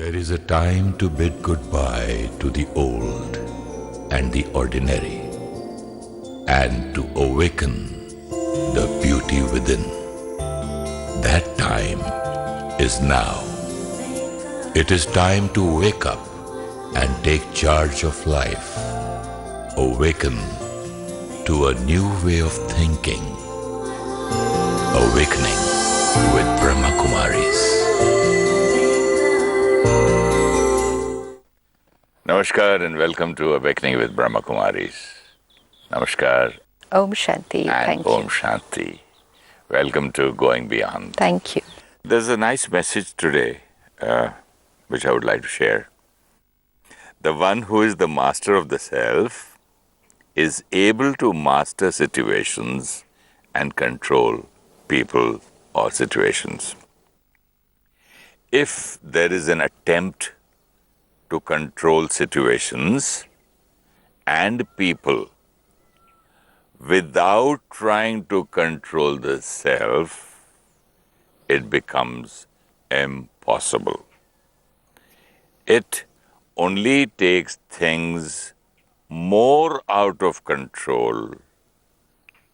There is a time to bid goodbye to the old and the ordinary, and to awaken the beauty within. That time is now. It is time to wake up and take charge of life. Awaken to a new way of thinking. Awakening with Brahmakumaris. Namaskar and welcome to Awakening with Brahmakumaris. Namaskar. Om Shanti. And Om Shanti. Welcome to Going Beyond. Thank you. There's a nice message today which I would like to share. The one who is the master of the self is able to master situations and control people or situations. If there is an attempt to control situations and people without trying to control the self, it becomes impossible. It only takes things more out of control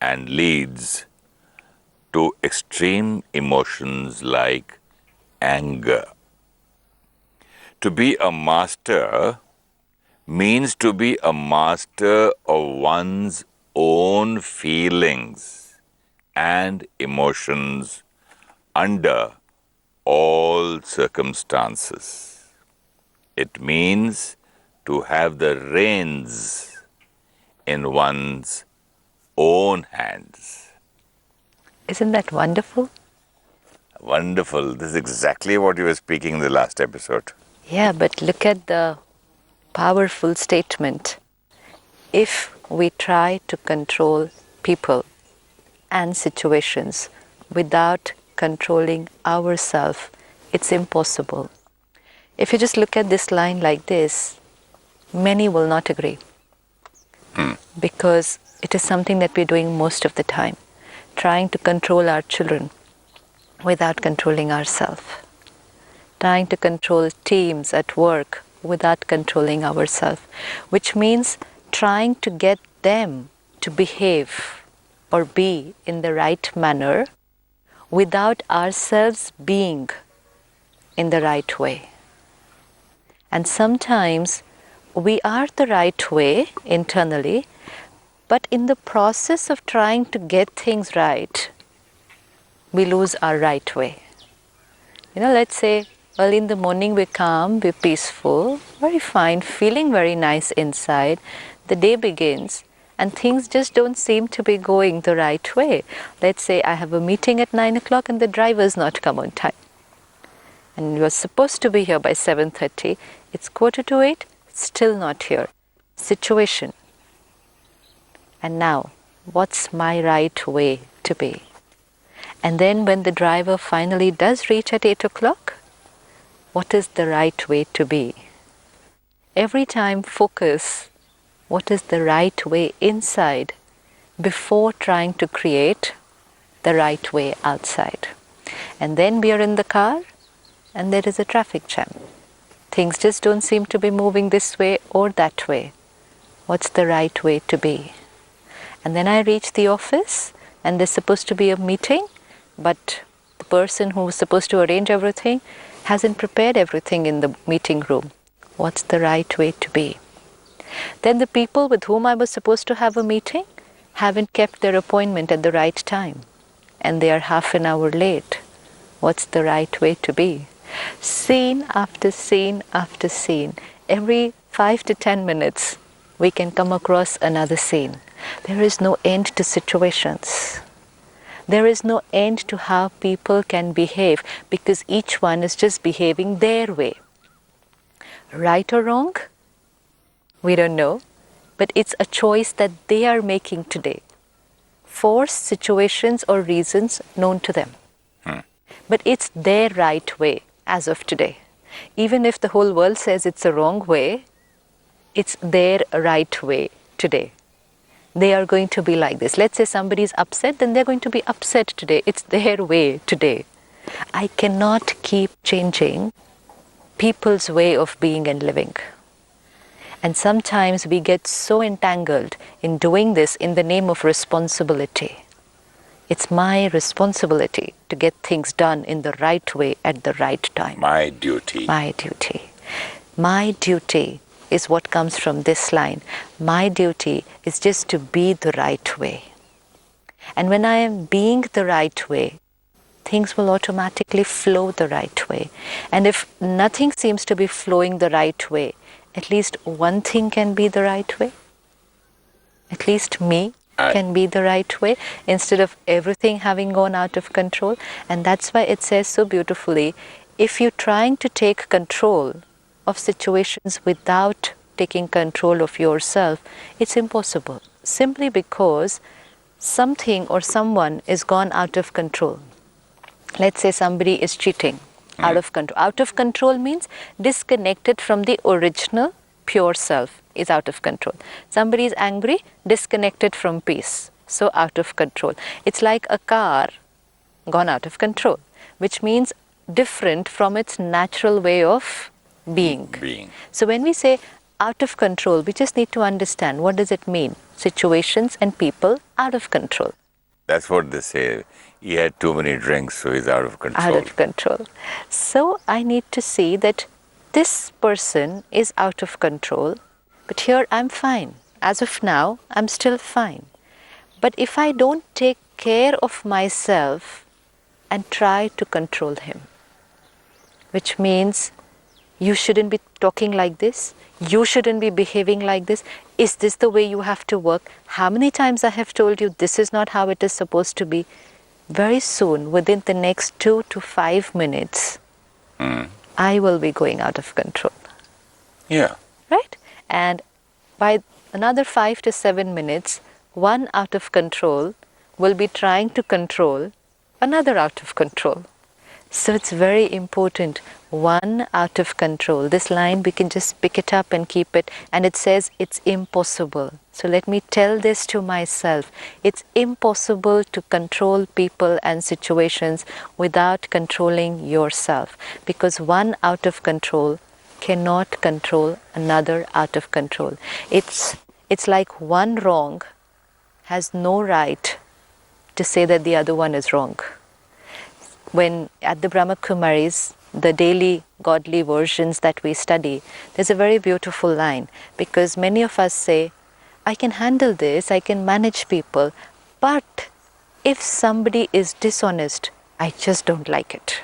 and leads to extreme emotions like anger. To be a master means to be a master of one's own feelings and emotions under all circumstances. It means to have the reins in one's own hands. Isn't that wonderful? Wonderful. This is exactly what you were speaking in the last episode. Yeah, but look at the powerful statement. If we try to control people and situations without controlling ourselves, it's impossible. If you just look at this line like this, many will not agree. Because it is something that we're doing most of the time, trying to control our children without controlling ourselves. Trying to control teams at work without controlling ourselves, which means trying to get them to behave or be in the right manner without ourselves being in the right way. And sometimes we are the right way internally, but in the process of trying to get things right, we lose our right way. Let's say early in the morning we're calm, we're peaceful, very fine, feeling very nice inside. The day begins and things just don't seem to be going the right way. Let's say I have a meeting at 9 o'clock and the driver's not come on time. And you're supposed to be here by 7:30. It's 7:45, still not here. Situation. And now, what's my right way to be? And then when the driver finally does reach at 8 o'clock, what is the right way to be? Every time focus what is the right way inside before trying to create the right way outside. And then we are in the car and there is a traffic jam. Things just don't seem to be moving this way or that way. What's the right way to be? And then I reach the office and there's supposed to be a meeting, but the person who was supposed to arrange everything hasn't prepared everything in the meeting room. What's the right way to be? Then the people with whom I was supposed to have a meeting haven't kept their appointment at the right time and they are half an hour late. What's the right way to be? Scene after scene after scene. Every 5 to 10 minutes we can come across another scene. There is no end to situations. There is no end to how people can behave because each one is just behaving their way. Right or wrong? We don't know, but it's a choice that they are making today for situations or reasons known to them. But it's their right way as of today. Even if the whole world says it's a wrong way, it's their right way today. They are going to be like this. Let's say somebody is upset, then they're going to be upset today. It's their way today. I cannot keep changing people's way of being and living. And sometimes we get so entangled in doing this in the name of responsibility. It's my responsibility to get things done in the right way at the right time. My duty. My duty. My duty is what comes from this line. My duty is just to be the right way. And when I am being the right way, things will automatically flow the right way. And if nothing seems to be flowing the right way, at least one thing can be the right way. At least me can be the right way, instead of everything having gone out of control. And that's why it says so beautifully, if you're trying to take control of situations without taking control of yourself, it's impossible. Simply because something or someone is gone out of control. Let's say somebody is cheating, out of control. Out of control means disconnected from the original pure self, is out of control. Somebody is angry, disconnected from peace, so out of control. It's like a car gone out of control, which means different from its natural way of being. So when we say out of control, we just need to understand, what does it mean? Situations and people out of control. That's what they say. He had too many drinks, so he's out of control. Out of control. So I need to see that this person is out of control, but here I'm fine. As of now, I'm still fine. But if I don't take care of myself and try to control him, which means you shouldn't be talking like this, you shouldn't be behaving like this, is this the way you have to work? How many times I have told you this is not how it is supposed to be? Very soon, within the next 2 to 5 minutes, I will be going out of control. Yeah. Right? And by another 5 to 7 minutes, one out of control will be trying to control another out of control. So it's very important. One out of control. This line, we can just pick it up and keep it. And it says it's impossible. So let me tell this to myself. It's impossible to control people and situations without controlling yourself. Because one out of control cannot control another out of control. It's like one wrong has no right to say that the other one is wrong. When at the Brahmakumaris, the daily godly versions that we study, there's a very beautiful line, because many of us say, I can handle this, I can manage people, but if somebody is dishonest, I just don't like it.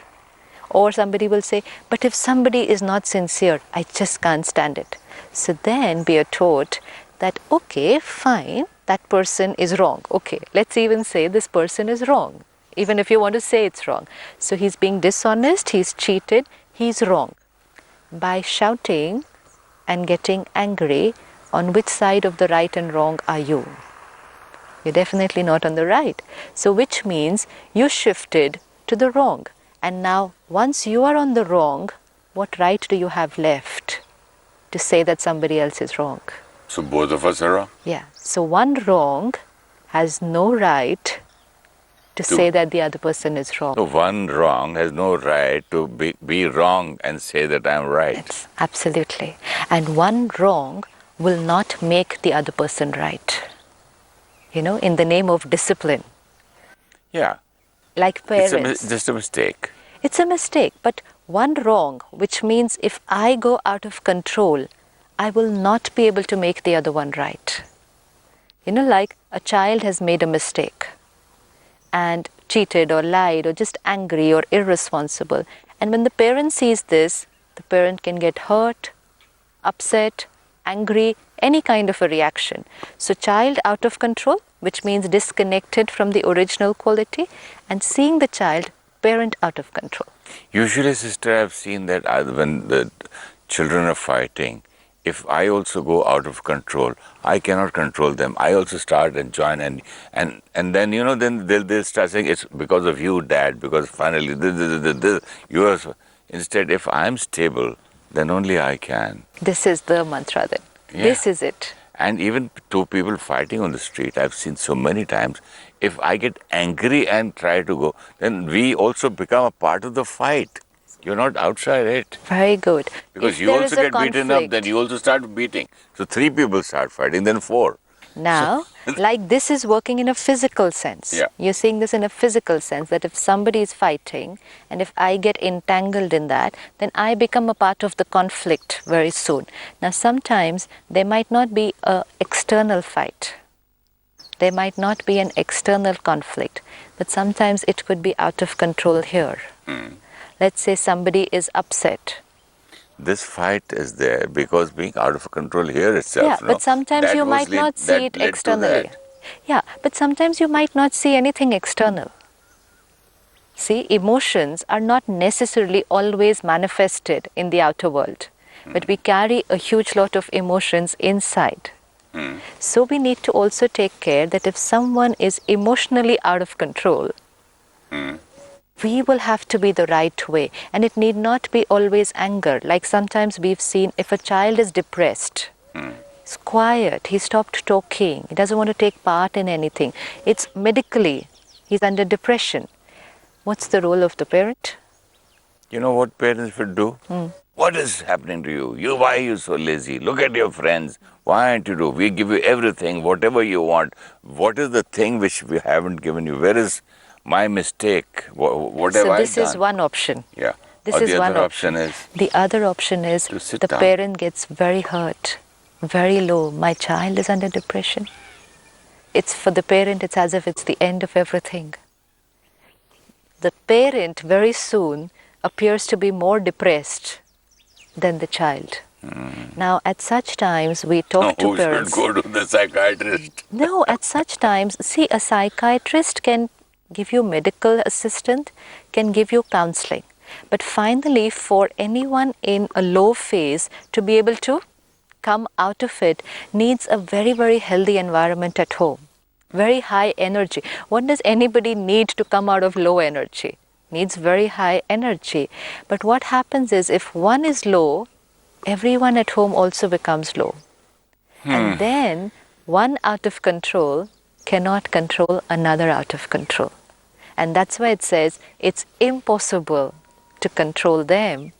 Or somebody will say, but if somebody is not sincere, I just can't stand it. So then we are taught that, okay, fine, that person is wrong. Okay, let's even say this person is wrong. Even if you want to say it's wrong. So he's being dishonest, he's cheated, he's wrong. By shouting and getting angry, on which side of the right and wrong are you? You're definitely not on the right. So which means you shifted to the wrong. And now once you are on the wrong, what right do you have left to say that somebody else is wrong? So both of us are wrong? Yeah. So one wrong has no right to say that the other person is wrong. So one wrong has no right to be wrong and say that I'm right. Yes, absolutely. And one wrong will not make the other person right. You know, in the name of discipline. Yeah. Like parents. It's just a mistake. It's a mistake, but one wrong, which means if I go out of control, I will not be able to make the other one right. You know, like a child has made a mistake and cheated or lied or just angry or irresponsible. And when the parent sees this, the parent can get hurt, upset, angry, any kind of a reaction. So child out of control, which means disconnected from the original quality, and seeing the child, parent out of control. Usually, sister, I've seen that when the children are fighting, if I also go out of control, I cannot control them. I also start and join and then, you know, then they'll start saying, it's because of you, Dad, because finally this. You are. Instead, if I'm stable, then only I can. This is the mantra then. Yeah. This is it. And even two people fighting on the street, I've seen so many times, if I get angry and try to go, then we also become a part of the fight. You're not outside it. Very good. Because If you there also is a get beaten up, then conflict, you also start beating. So 3 people start fighting, then 4. now, like this is working in a physical sense. Yeah. You're seeing this in a physical sense, that if somebody is fighting and if I get entangled in that, then I become a part of the conflict very soon. Now, sometimes there might not be an external fight. There might not be an external conflict, but sometimes it could be out of control here. Let's say somebody is upset. This fight is there because being out of control here itself. Yeah, but sometimes you might not see it externally. Yeah, but sometimes you might not see anything external. See, emotions are not necessarily always manifested in the outer world, but we carry a huge lot of emotions inside. So we need to also take care that if someone is emotionally out of control, we will have to be the right way. And it need not be always anger. Like sometimes we've seen if a child is depressed, he's quiet, he stopped talking, he doesn't want to take part in anything. It's medically, he's under depression. What's the role of the parent? You know what parents would do? What is happening to you? Why are you so lazy? Look at your friends. Why aren't you do? We give you everything, whatever you want. What is the thing which we haven't given you? Where is my mistake? What have I done? So this is one option. Yeah. This or is the one other option. is The other option is to sit the down. parent gets very hurt, very low. My child is under depression. It's for the parent, it's as if it's the end of everything. The parent very soon appears to be more depressed than the child. Now, at such times, we talk to who parents. should go to the psychiatrist? No, at such times, see, a psychiatrist can give you medical assistance, can give you counseling. But finally, for anyone in a low phase to be able to come out of it, needs a very, very healthy environment at home. Very high energy. What does anybody need to come out of low energy? Needs very high energy. But what happens is, if one is low, everyone at home also becomes low. And then one out of control cannot control another out of control. And that's why it says it's impossible to control them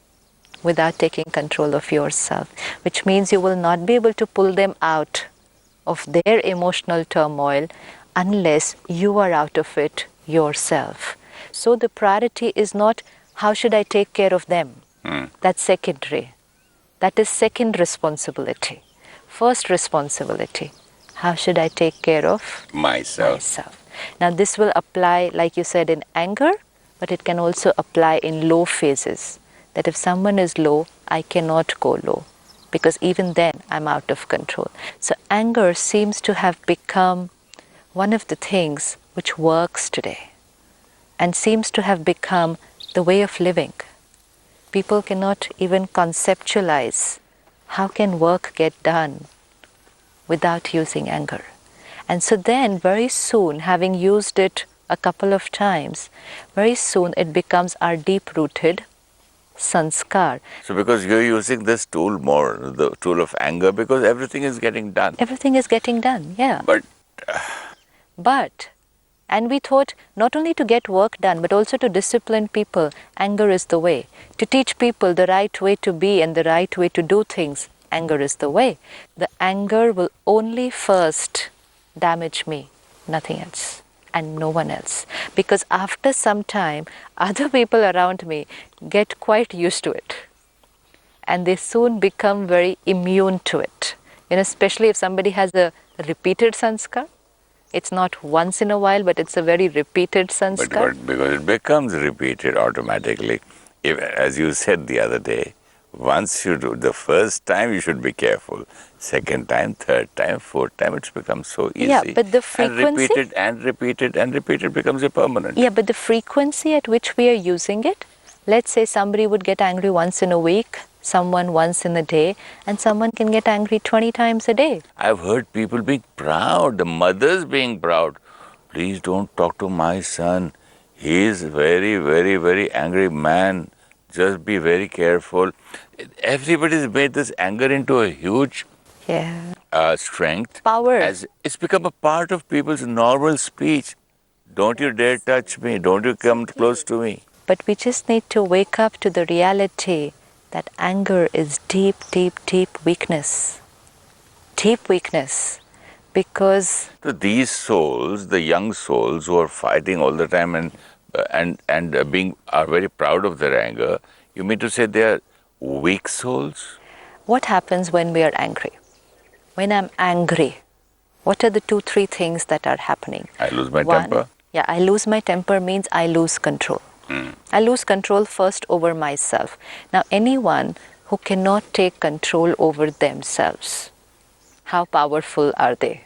without taking control of yourself, which means you will not be able to pull them out of their emotional turmoil unless you are out of it yourself. So the priority is not how should I take care of them. That's secondary. That is second responsibility. First responsibility, how should I take care of myself? Now this will apply, like you said, in anger, but it can also apply in low phases. That if someone is low, I cannot go low, because even then I'm out of control. So anger seems to have become one of the things which works today and seems to have become the way of living. People cannot even conceptualize how can work get done without using anger. And so then very soon, having used it a couple of times, very soon it becomes our deep-rooted sanskar. So because you're using this tool more, the tool of anger, because everything is getting done. Everything is getting done, yeah. But, and we thought not only to get work done, but also to discipline people, anger is the way. To teach people the right way to be and the right way to do things, anger is the way. The anger will only first damage me, nothing else, and no one else. Because after some time, other people around me get quite used to it. And they soon become very immune to it. You know, especially if somebody has a repeated sanskar. It's not once in a while, but it's a very repeated sanskar. But because it becomes repeated automatically. If, as you said the other day, once you do the first time, you should be careful. Second time, third time, fourth time, it's become so easy. Yeah, but the frequency... And repeated and repeated and repeated becomes a permanent. Yeah, but the frequency at which we are using it, let's say somebody would get angry once in a week, someone once in a day, and someone can get angry 20 times a day. I've heard people being proud, the mothers being proud. Please don't talk to my son. He is very, very, very angry man. Just be very careful. Everybody's made this anger into a huge strength. Power. As it's become a part of people's normal speech. Don't you dare touch me. Don't you come close to me. But we just need to wake up to the reality that anger is deep, deep, deep weakness. Deep weakness. Because So these souls, the young souls who are fighting all the time and being are very proud of their anger, you mean to say they are weak souls? what happens when we are angry? When I'm angry, what are the 2-3 things that are happening? I lose my One, temper. Yeah, I lose my temper means I lose control. I lose control first over myself. Now, anyone who cannot take control over themselves, how powerful are they?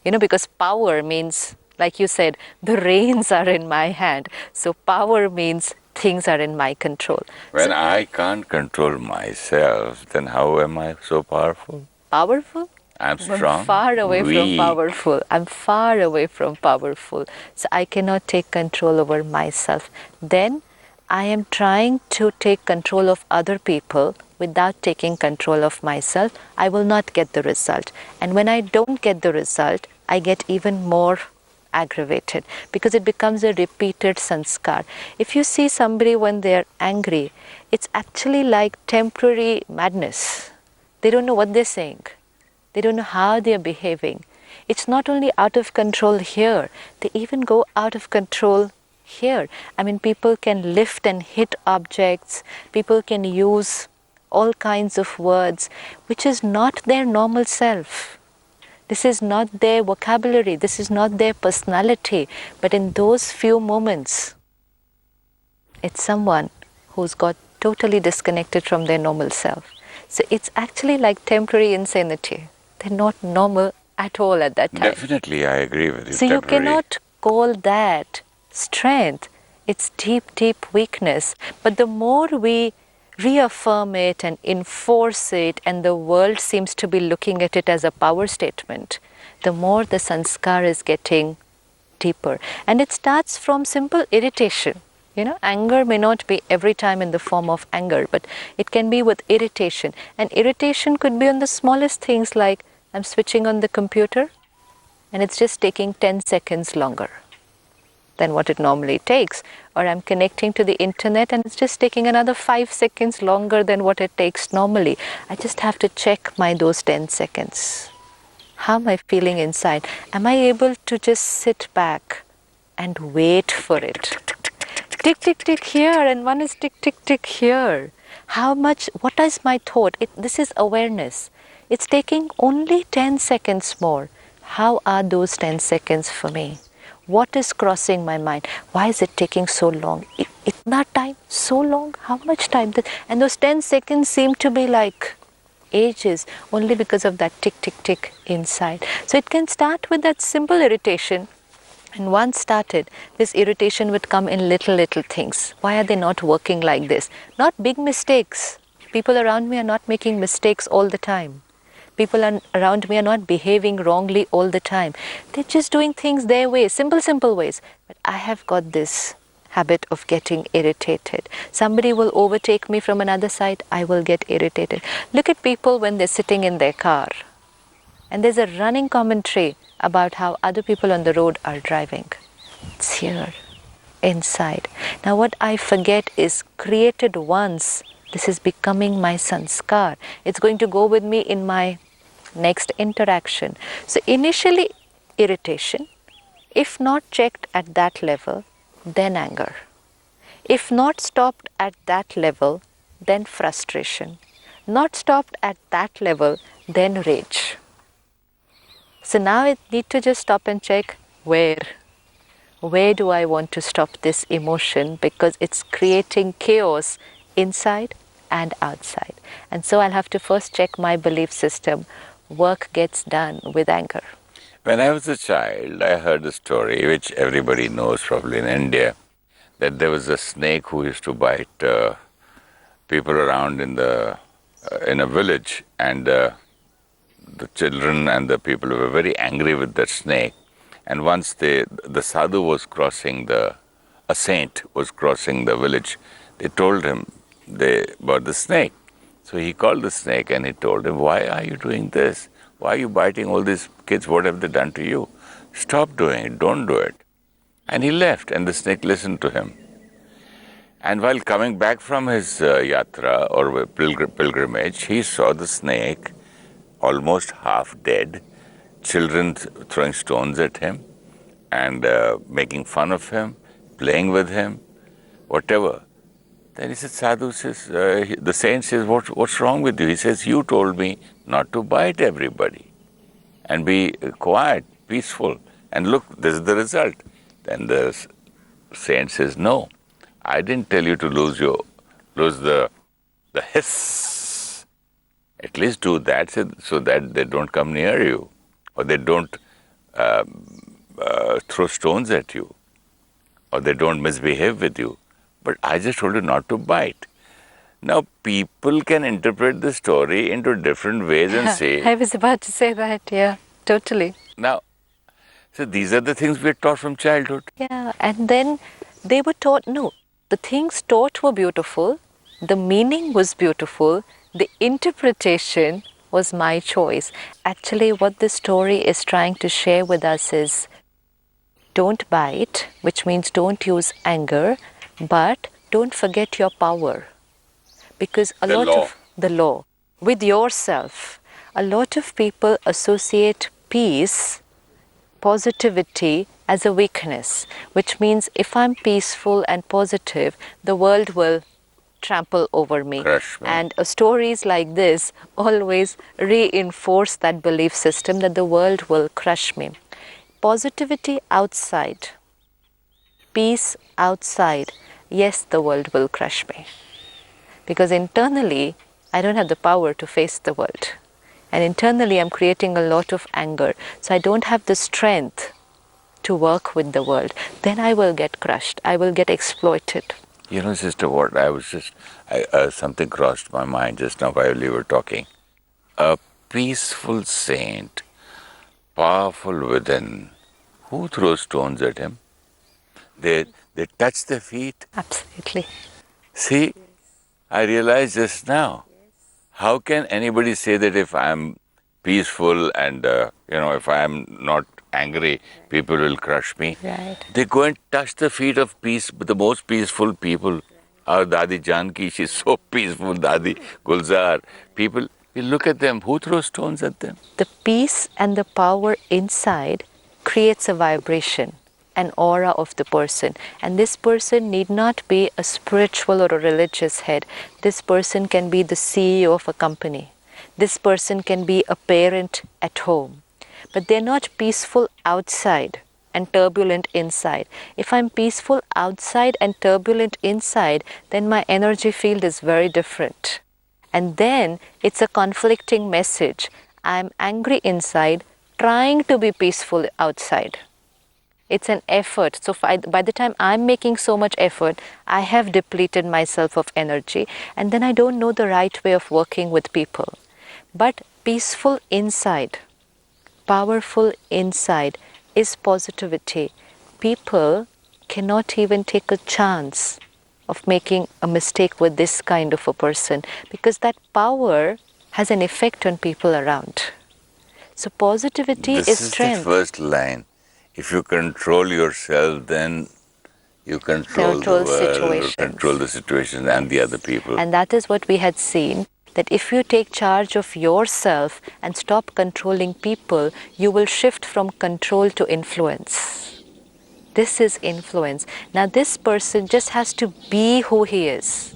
Because power means, like you said, the reins are in my hand. So power means things are in my control. When I can't control myself, then how am I so powerful? Powerful? I'm strong. I'm far away from weak. powerful. I'm far away from powerful. So I cannot take control over myself. Then I am trying to take control of other people without taking control of myself. I will not get the result. And when I don't get the result, I get even more aggravated because it becomes a repeated sanskar. If you see somebody when they are angry, it's actually like temporary madness. They don't know what they're saying. They don't know how they are behaving. It's not only out of control here, they even go out of control here. I mean, people can lift and hit objects, people can use all kinds of words, which is not their normal self. This is not their vocabulary, this is not their personality, but in those few moments, it's someone who's got totally disconnected from their normal self. So it's actually like temporary insanity. They're not normal at all at that time. Definitely, I agree with you. So you cannot call that strength. It's deep, deep weakness. But the more we reaffirm it and enforce it, and the world seems to be looking at it as a power statement, the more the sanskar is getting deeper. And it starts from simple irritation. Anger may not be every time in the form of anger, but it can be with irritation. And irritation could be on the smallest things, like I'm switching on the computer and it's just taking 10 seconds longer than what it normally takes. Or I'm connecting to the internet and it's just taking another 5 seconds longer than what it takes normally. I just have to check those 10 seconds. How am I feeling inside? Am I able to just sit back and wait for it? Tick, tick, tick here, and one is tick, tick, tick here. What is my thought? This is awareness. It's taking only 10 seconds more. How are those 10 seconds for me? What is crossing my mind? Why is it taking so long? Itna time? So long? How much time? And those 10 seconds seem to be like ages, only because of that tick, tick, tick inside. So it can start with that simple irritation. And once started, this irritation would come in little things. Why are they not working like this? Not big mistakes. People around me are not making mistakes all the time. People around me are not behaving wrongly all the time. They're just doing things their way, simple ways. But I have got this habit of getting irritated. Somebody will overtake me from another side, I will get irritated. Look at people when they're sitting in their car. And there's a running commentary about how other people on the road are driving. It's here, inside. Now what I forget is, created once, this is becoming my sanskar. It's going to go with me in my next interaction. So initially irritation, if not checked at that level, then anger. If not stopped at that level, then frustration. Not stopped at that level, then rage. So now I need to just stop and check where do I want to stop this emotion, because it's creating chaos inside and outside. And so I'll have to first check my belief system. Work gets done with anger. When I was a child, I heard a story which everybody knows probably in India, that there was a snake who used to bite people around in a village, and the children and the people were very angry with that snake. And once the sadhu was crossing a saint was crossing the village, they told him about the snake. So he called the snake and he told him, "Why are you doing this? Why are you biting all these kids? What have they done to you? Stop doing it, don't do it." And he left, and the snake listened to him. And while coming back from his yatra or pilgrimage, he saw the snake almost half dead, children throwing stones at him and making fun of him, playing with him, whatever. Then he said, Sadhu says, the saint says, what's wrong with you? He says, you told me not to bite everybody and be quiet, peaceful. And look, this is the result. Then the saint says, no, I didn't tell you to lose the hiss. At least do that so that they don't come near you or they don't throw stones at you or they don't misbehave with you. But I just told you not to bite. Now, people can interpret the story into different ways and say... I was about to say that, yeah, totally. Now, so these are the things we are taught from childhood. Yeah, and then they were taught, no, the things taught were beautiful, the meaning was beautiful, the interpretation was my choice. Actually, what this story is trying to share with us is, don't bite, which means don't use anger, but don't forget your power. Because a lot of the law with yourself, a lot of people associate peace, positivity as a weakness, which means if I'm peaceful and positive, the world will trample over me. Crush me. And stories like this always reinforce that belief system that the world will crush me. Positivity outside, peace outside, yes, the world will crush me. Because internally, I don't have the power to face the world. And internally, I'm creating a lot of anger. So I don't have the strength to work with the world. Then I will get crushed. I will get exploited. You know, Sister, what something crossed my mind just now while you were talking. A peaceful saint, powerful within, who throws stones at him? They touch the feet. Absolutely. See, I realize just now, how can anybody say that if I'm peaceful and, if I'm not angry, people will crush me? Right. They go and touch the feet of peace, the most peaceful people. Our Dadi Janki, she's so peaceful, Dadi Gulzar. People, we look at them, who throws stones at them? The peace and the power inside creates a vibration, an aura of the person. And this person need not be a spiritual or a religious head. This person can be the CEO of a company. This person can be a parent at home. But they're not peaceful outside and turbulent inside. If I'm peaceful outside and turbulent inside, then my energy field is very different. And then it's a conflicting message. I'm angry inside, trying to be peaceful outside. It's an effort. So by the time I'm making so much effort, I have depleted myself of energy, and then I don't know the right way of working with people. But peaceful inside, powerful inside is positivity. People cannot even take a chance of making a mistake with this kind of a person, because that power has an effect on people around. So positivity is strength. This is the first line. If you control yourself, then you control the world, or control the situation and the other people. And that is what we had seen, that if you take charge of yourself and stop controlling people, you will shift from control to influence. This is influence. Now this person just has to be who he is.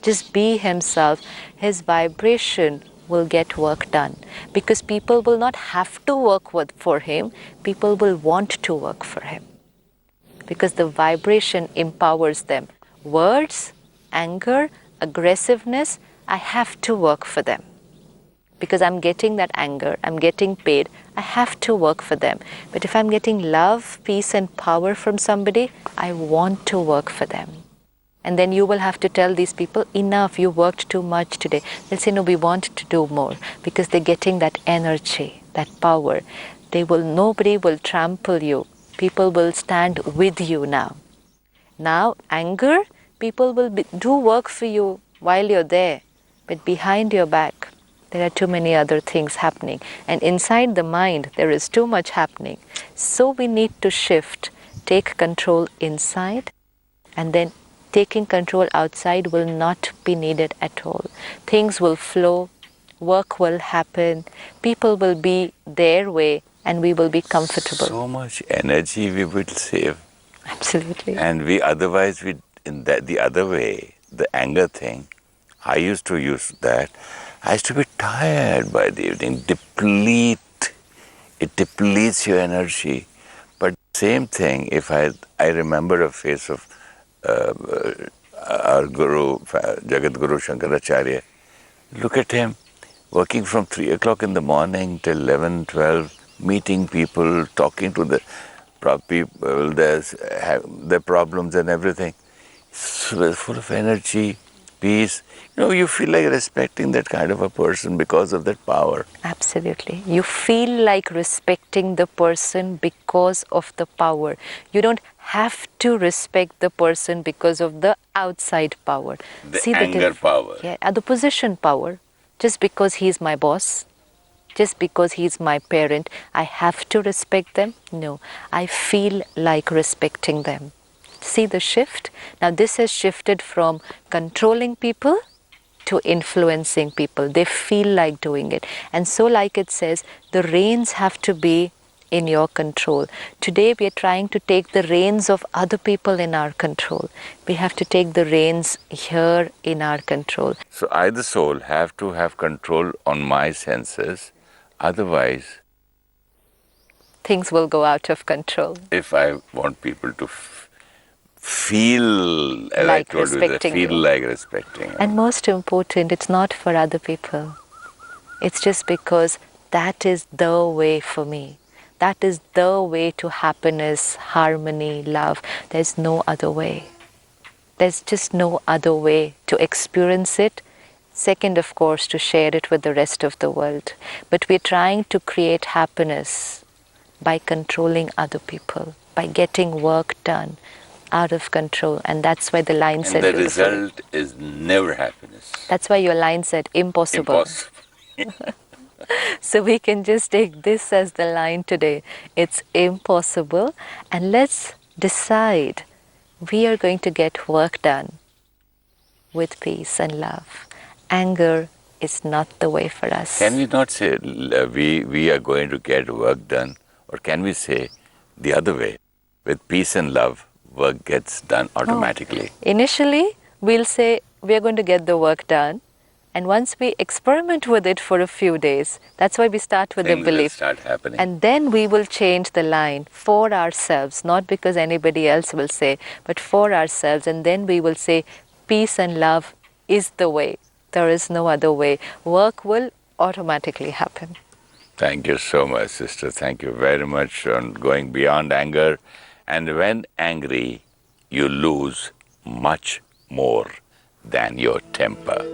Just be himself. His vibration will get work done, because people will not have to work for him, people will want to work for him, because the vibration empowers them. Words, anger, aggressiveness, I have to work for them, because I'm getting that anger, I'm getting paid, I have to work for them. But if I'm getting love, peace and power from somebody, I want to work for them. And then you will have to tell these people, enough, you worked too much today. They'll say, no, we want to do more, because they're getting that energy, that power. Nobody will trample you. People will stand with you now. Now, anger, people will do work for you while you're there. But behind your back, there are too many other things happening. And inside the mind, there is too much happening. So we need to shift, take control inside, and then taking control outside will not be needed at all. Things will flow, work will happen, people will be their way, and we will be comfortable. So much energy we will save. Absolutely. And in that the other way, the anger thing, I used to use that. I used to be tired by the evening, it depletes your energy. But same thing, if I remember a face of our Guru, Jagat Guru Shankaracharya, look at him, working from 3 o'clock in the morning till 11, 12, meeting people, talking to the people, their problems and everything. Full of energy, peace. You feel like respecting that kind of a person because of that power. Absolutely. You feel like respecting the person because of the power. You don't have to respect the person because of the outside power. The anger power. Yeah, the position power. Just because he's my boss, just because he's my parent, I have to respect them? No, I feel like respecting them. See the shift? Now this has shifted from controlling people to influencing people. They feel like doing it. And so like it says, the reins have to be in your control. Today we are trying to take the reins of other people in our control. We have to take the reins here in our control. So I, the soul, have to have control on my senses. Otherwise, things will go out of control. If I want people to feel, as like I told you, they feel like respecting. And most important, it's not for other people. It's just because that is the way for me. That is the way to happiness, harmony, love. There's no other way. There's just no other way to experience it. Second, of course, to share it with the rest of the world. But we're trying to create happiness by controlling other people, by getting work done out of control. And that's why the line said the result is never happiness. That's why your line said impossible. So we can just take this as the line today. It's impossible. And let's decide we are going to get work done with peace and love. Anger is not the way for us. Can we not say we are going to get work done? Or can we say the other way? With peace and love, work gets done automatically. Initially, we'll say we are going to get the work done. And once we experiment with it for a few days, that's why we start with the belief. Start happening. And then we will change the line for ourselves, not because anybody else will say, but for ourselves. And then we will say, peace and love is the way. There is no other way. Work will automatically happen. Thank you so much, sister. Thank you very much on going beyond anger. And when angry, you lose much more than your temper.